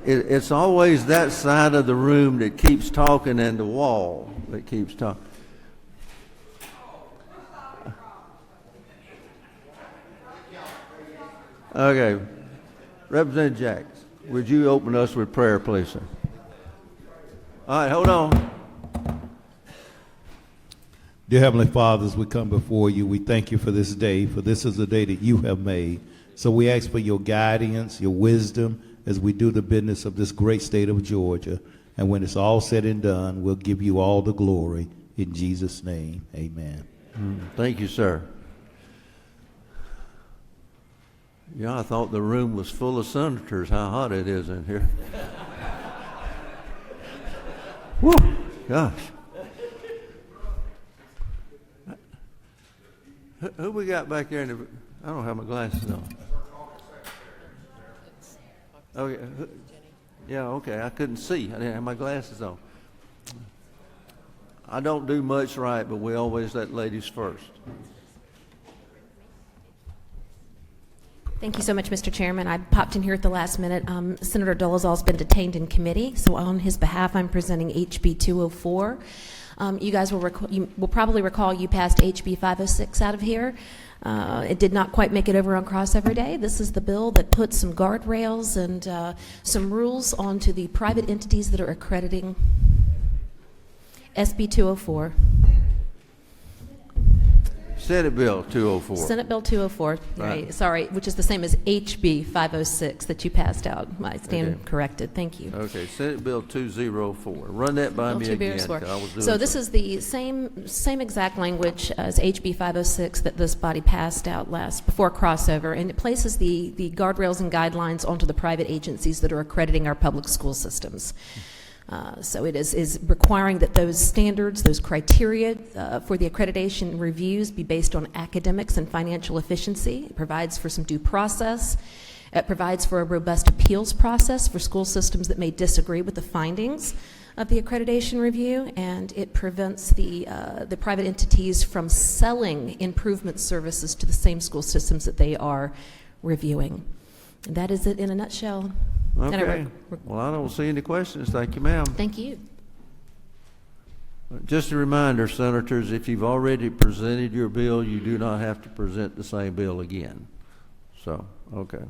it's always that side of the room that keeps talking and the wall that keeps talking. Okay. Representative Jacks, would you open us with prayer, please, sir? All right, hold on. Dear Heavenly Father, as we come before you, we thank you for this day, for this is a day that you have made. So we ask for your guidance, your wisdom, as we do the business of this great state of Georgia. And when it's all said and done, we'll give you all the glory. In Jesus' name, amen. Thank you, sir. Yeah, I thought the room was full of senators, how hot it is in here. Whew, gosh. Who we got back there? I don't have my glasses on. Okay. Yeah, okay. I couldn't see. I didn't have my glasses on. I don't do much right, but we always let ladies first. Thank you so much, Mr. Chairman. I popped in here at the last minute. Senator Dolezal's been detained in committee, so on his behalf, I'm presenting HB 204. You guys will probably recall you passed HB 506 out of here. It did not quite make it over on crossover day. This is the bill that puts some guardrails and some rules onto the private entities that are accrediting SB 204. Senate Bill 204. Senate Bill 204, Right. Sorry, which is the same as HB 506 that you passed out. I stand corrected. Thank you. Okay, Senate Bill 204. Run that by me again. 'Cause I was doing So this is the same exact language as HB 506 that this body passed out before crossover, and it places the guardrails and guidelines onto the private agencies that are accrediting our public school systems. So it is requiring that those standards, those criteria for the accreditation reviews be based on academics and financial efficiency. It provides for some due process. It provides for a robust appeals process for school systems that may disagree with the findings of the accreditation review, and it prevents the private entities from selling improvement services to the same school systems that they are reviewing. And that is it in a nutshell. Okay. Well, I don't see any questions. Thank you, ma'am. Thank you. Just a reminder, senators, if you've already presented your bill, you do not have to present the same bill again. So, okay.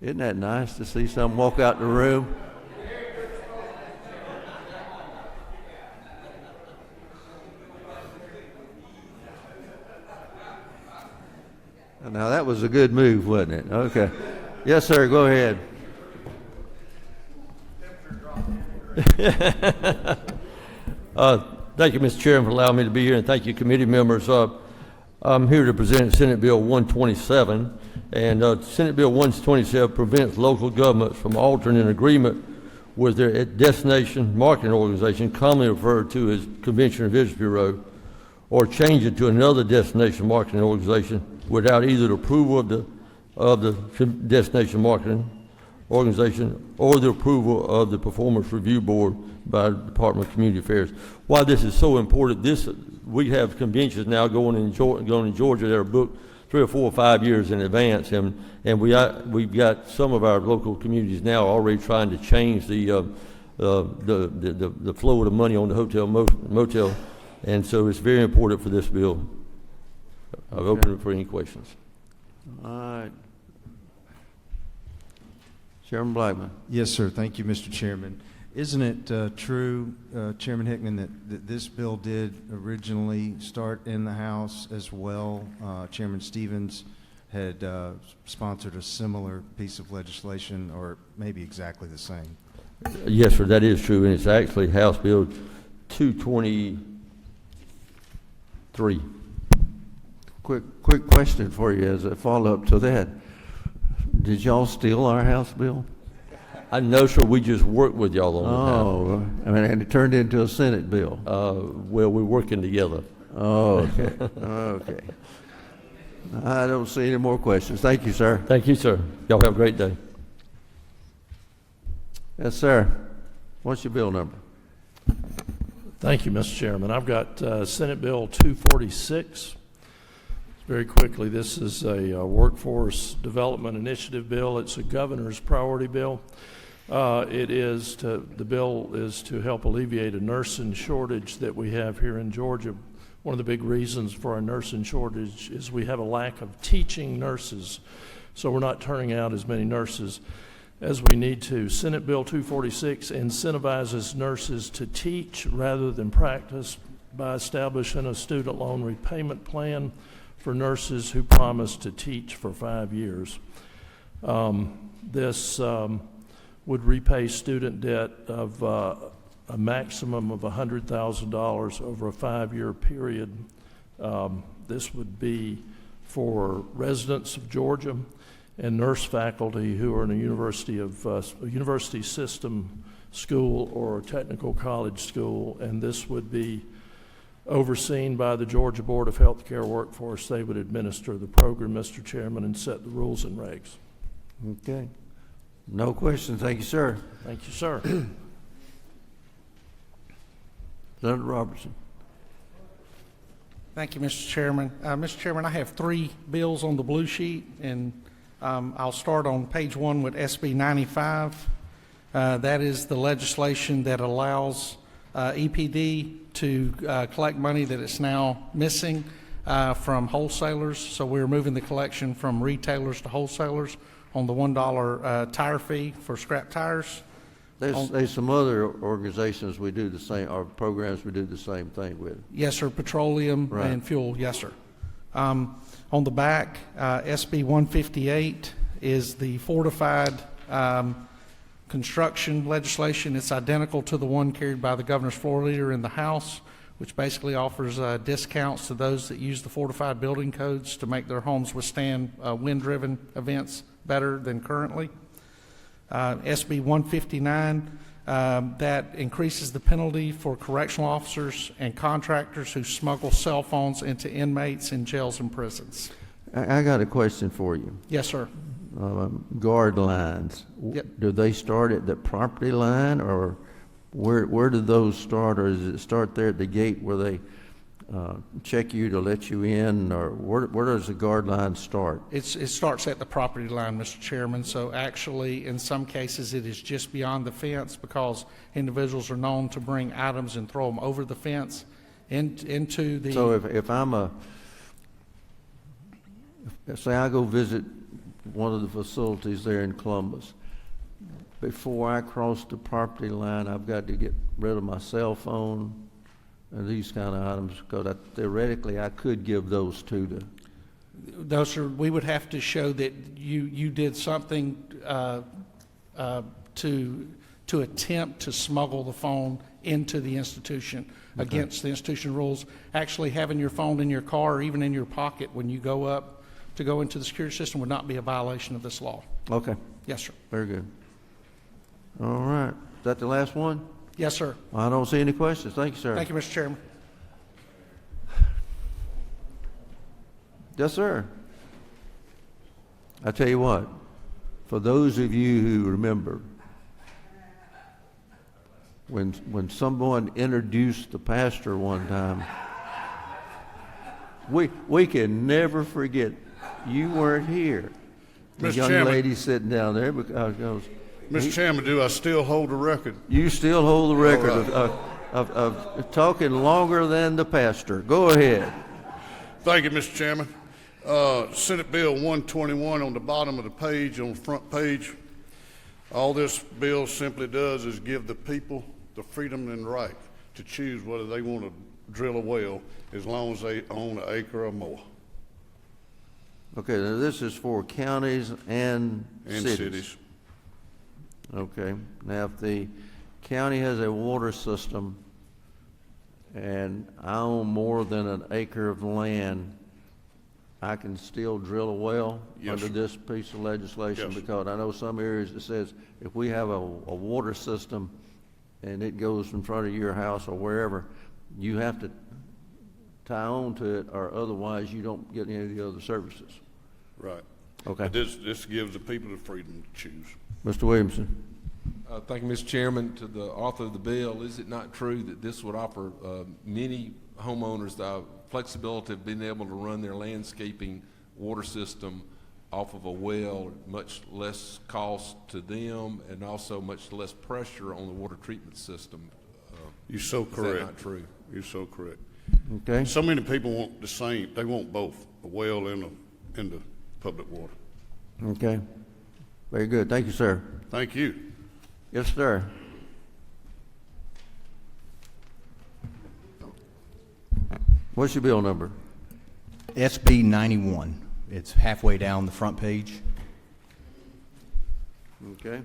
Isn't that nice to see someone walk out the room? Now, that was a good move, wasn't it? Okay. Yes, sir, go ahead. Thank you, Mr. Chairman, for allowing me to be here, and thank you, committee members. I'm here to present Senate Bill 127, and Senate Bill 127 prevents local governments from altering an agreement with their destination marketing organization, commonly referred to as Convention and Visitors Bureau, or change it to another destination marketing organization without either the approval of the destination marketing organization or the approval of the Performance Review Board by the Department of Community Affairs. Why this is so important, we have conventions now going in Georgia that are booked 3 or 4 or 5 years in advance, and we've got some of our local communities now already trying to change the flow of the money on the hotel motel, and so it's very important for this bill. I've opened it for any questions. All right. Chairman Blackman. Yes, sir. Thank you, Mr. Chairman. Isn't it true, Chairman Hickman, that this bill did originally start in the House as well? Chairman Stevens had sponsored a similar piece of legislation, or maybe exactly the same. Yes, sir, that is true, and it's actually House Bill 223. Quick question for you as a follow-up to that. Did y'all steal our House bill? I know, sir, we just worked with y'all on it. I mean, and it turned into a Senate bill. Well, we're working together. Oh, okay. Okay. I don't see any more questions. Thank you, sir. Thank you, sir. Y'all have a great day. Yes, sir. What's your bill number? Thank you, Mr. Chairman. I've got Senate Bill 246. Very quickly, this is a workforce development initiative bill. It's a governor's priority bill. The bill is to help alleviate a nursing shortage that we have here in Georgia. One of the big reasons for our nursing shortage is we have a lack of teaching nurses. So we're not turning out as many nurses as we need to. Senate Bill 246 incentivizes nurses to teach rather than practice by establishing a student loan repayment plan for nurses who promise to teach for 5 years. This would repay student debt of a maximum of $100,000 over a 5-year period. This would be for residents of Georgia and nurse faculty who are in a university system school or a technical college school, and this would be overseen by the Georgia Board of Healthcare Workforce. They would administer the program, Mr. Chairman, and set the rules and regs. Okay. No questions. Thank you, sir. Thank you, sir. Senator Robertson. Thank you, Mr. Chairman. Mr. Chairman, I have 3 bills on the blue sheet, and I'll start on page 1 with SB 95. That is the legislation that allows EPD to collect money that it's now missing from wholesalers. So we're moving the collection from retailers to wholesalers on the $1 tire fee for scrap tires. There's some other organizations we do the same, or programs we do the same thing with. Yes, sir. Petroleum Right. and fuel. Yes, sir. On the back, SB 158 is the fortified construction legislation. It's identical to the one carried by the governor's floor leader in the House, which basically offers discounts to those that use the fortified building codes to make their homes withstand wind-driven events better than currently. SB 159, that increases the penalty for correctional officers and contractors who smuggle cell phones into inmates in jails and prisons. I got a question for you. Yes, sir. Guard lines. Yep. Do they start at the property line, or where do those start, or does it start there at the gate where they check you to let you in, or where does the guard line start? It starts at the property line, Mr. Chairman. So actually, in some cases, it is just beyond the fence because individuals are known to bring items and throw them over the fence into the. So if I'm say I go visit one of the facilities there in Columbus, before I cross the property line, I've got to get rid of my cell phone and these kind of items, because theoretically I could give those to Those are, we would have to show that you did something to attempt to smuggle the phone into the institution against the institution rules. Actually having your phone in your car or even in your pocket when you go up to go into the security system would not be a violation of this law. Okay. Yes, sir. Very good. All right. Is that the last one? Yes, sir. I don't see any questions. Thank you, sir. Thank you, Mr. Chairman. Yes, sir. I tell you what, for those of you who remember, when someone introduced the pastor one time, we can never forget. You weren't here. The Mr. young Chairman. lady sitting down there because Mr. Chairman, do I still hold the record? you still hold the record All right. of talking longer than the pastor. Go ahead. Thank you, Mr. Chairman. Senate Bill 121 on the bottom of the page, on the front page. All this bill simply does is give the people the freedom and right to choose whether they want to drill a well as long as they own an acre or more. Okay, now this is for counties and cities. Okay, now if the county has a water system and I own more than an acre of land, I can still drill a well Yes, under sir. this piece of legislation? Yes, sir. Because I know some areas it says if we have a water system and it goes in front of your house or wherever, you have to tie on to it, or otherwise you don't get any of the other services. Right. Okay. But this gives the people the freedom to choose. Mr. Williamson. Thank you, Mr. Chairman. To the author of the bill, is it not true that this would offer many homeowners the flexibility of being able to run their landscaping water system off of a well, much less cost to them and also much less pressure on the water treatment system. You're so correct. Is that not true? You're so correct. Okay. So many people want the same, they want both, a well and the public water. Okay. Very good. Thank you, sir. Thank you. Yes, sir. What's your bill number? SB 91. It's halfway down the front page. Okay.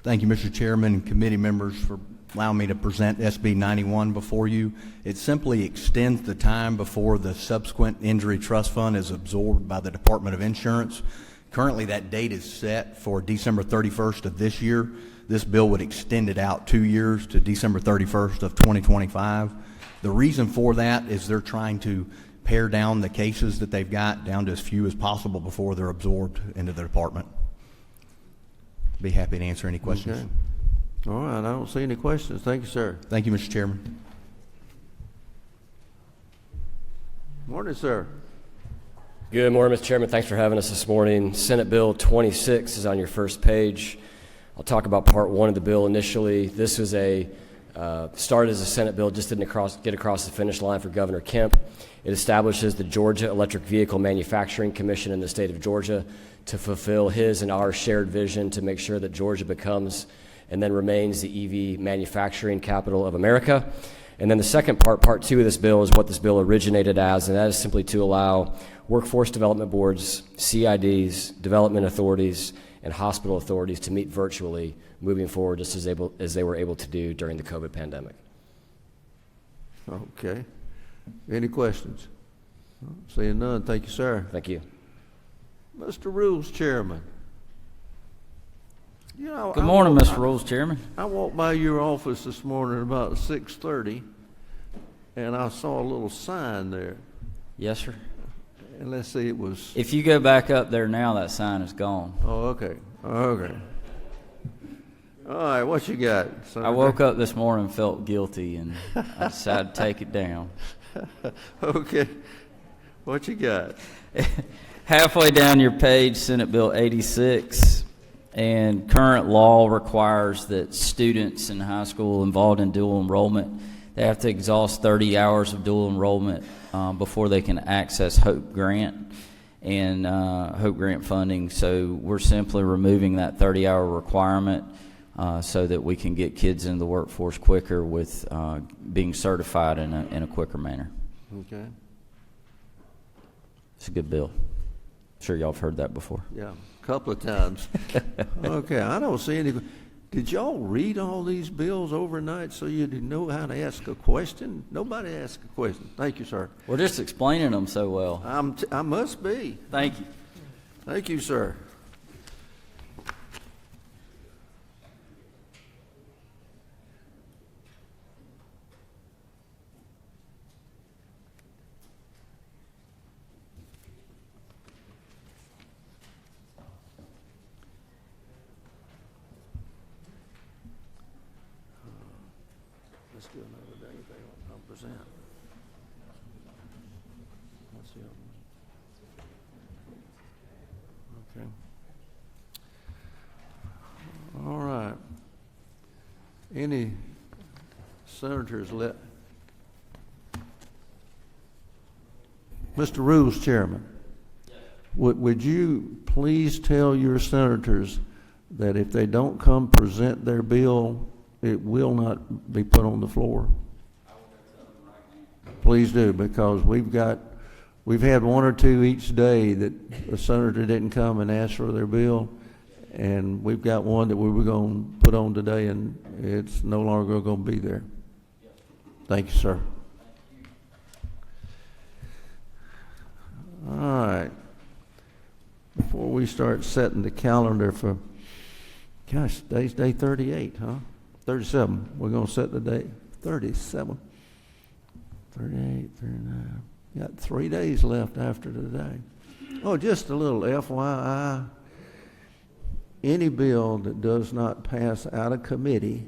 Thank you, Mr. Chairman and committee members, for allowing me to present SB 91 before you. It simply extends the time before the subsequent injury trust fund is absorbed by the Department of Insurance. Currently, that date is set for December 31st of this year. This bill would extend it out 2 years to December 31st of 2025. The reason for that is they're trying to pare down the cases that they've got down to as few as possible before they're absorbed into the department. Be happy to answer any questions. Okay. All right. I don't see any questions. Thank you, sir. Thank you, Mr. Chairman. Morning, sir. Good morning, Mr. Chairman. Thanks for having us this morning. Senate Bill 26 is on your first page. I'll talk about part one of the bill initially. This was started as a Senate bill, just didn't get across the finish line for Governor Kemp. It establishes the Georgia Electric Vehicle Manufacturing Commission in the state of Georgia to fulfill his and our shared vision to make sure that Georgia becomes and then remains the EV manufacturing capital of America. And then the second part two of this bill, is what this bill originated as, and that is simply to allow workforce development boards, CIDs, development authorities, and hospital authorities to meet virtually moving forward, just as they were able to do during the COVID pandemic. Okay. Any questions? Seeing none. Thank you, sir. Thank you. Mr. Rules Chairman. You know, Good morning, Mr. Rules Chairman. I walked by your office this morning about 6:30, and I saw a little sign there. Yes, sir. And let's see, it was... If you go back up there now, that sign is gone. Oh, okay. Okay. All right, what you got, Senator? I woke up this morning and felt guilty, and I decided to take it down. Okay. What you got? Halfway down your page, Senate Bill 86, and current law requires that students in high school involved in dual enrollment, they have to exhaust 30 hours of dual enrollment before they can access Hope Grant and Hope Grant funding. So we're simply removing that 30-hour requirement so that we can get kids into the workforce quicker with being certified in a quicker manner. Okay. It's a good bill. I'm sure y'all have heard that before. Yeah, a couple of times. Okay, I don't see any... Did y'all read all these bills overnight so you know how to ask a question? Nobody asked a question. Thank you, sir. We're just explaining them so well. I must be. Thank you. Thank you, sir. Let's do another day. I'll present. Let's see. Okay. All right. Any senators left? Mr. Rules Chairman, would you please tell your senators that if they don't come present their bill, it will not be put on the floor? Please do, because we've had one or two each day that the senator didn't come and ask for their bill, and we've got one that we were going to put on today, and it's no longer going to be there. Thank you, sir. All right. Before we start setting the calendar for, gosh, today's day 38, huh? 37. We're going to set the date. 37. 38, 39. Got 3 days left after today. Oh, just a little FYI. Any bill that does not pass out of committee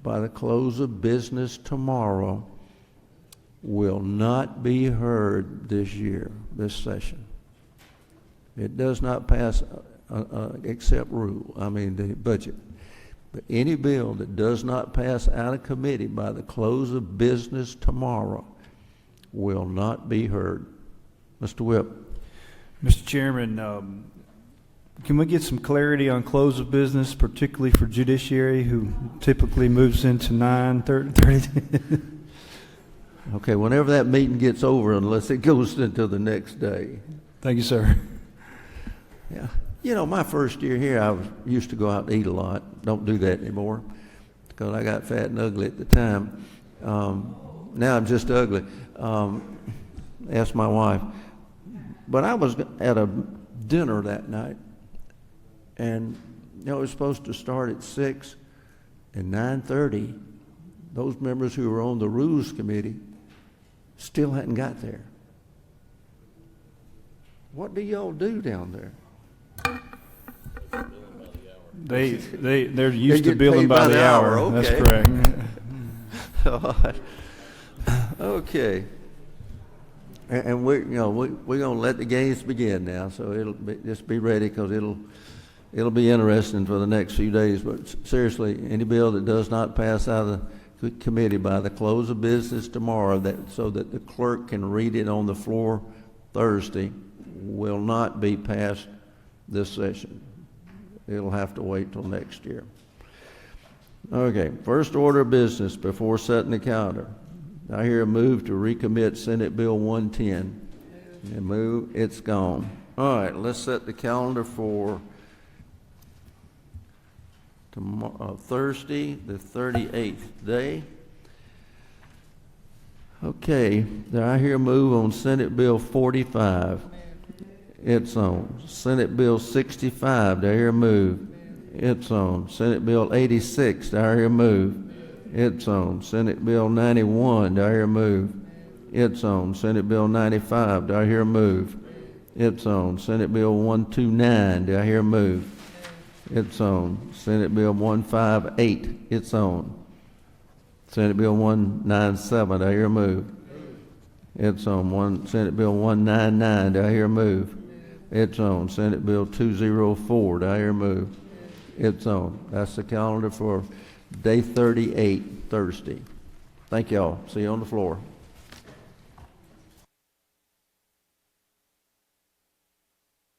by the close of business tomorrow will not be heard this year, this session. It does not pass except the budget. But any bill that does not pass out of committee by the close of business tomorrow will not be heard. Mr. Whip. Mr. Chairman, can we get some clarity on close of business, particularly for judiciary, who typically moves into 9:30? Okay, whenever that meeting gets over, unless it goes into the next day. Thank you, sir. Yeah. You know, my first year here, I used to go out and eat a lot. Don't do that anymore because I got fat and ugly at the time. Now I'm just ugly. Ask my wife. But I was at a dinner that night, and it was supposed to start at 6, and 9:30, those members who were on the Rules Committee still hadn't got there. What do y'all do down there? They're used to get billing paid by the hour. Okay. That's correct. Okay. And we're gonna let the games begin now, so just be ready because it'll be interesting for the next few days. But seriously, any bill that does not pass out of the committee by the close of business tomorrow, so that the clerk can read it on the floor Thursday, will not be passed this session. It'll have to wait till next year. Okay, first order of business before setting the calendar. I hear a move to recommit Senate Bill 110. And move, it's gone. All right, let's set the calendar for tomorrow, Thursday, the 38th day. Okay, I hear a move on Senate Bill 45. It's on. Senate Bill 65, do I hear a move? It's on. Senate Bill 86, do I hear a move? It's on. Senate Bill 91, do I hear a move? It's on. Senate Bill 95, do I hear a move? It's on. Senate Bill 129, do I hear a move? It's on. Senate Bill 158, it's on. Senate Bill 197, do I hear a move? It's on. Senate Bill 199, do I hear a move? It's on. Senate Bill 204, do I hear a move? It's on. That's the calendar for day 38, Thursday. Thank y'all. See you on the floor.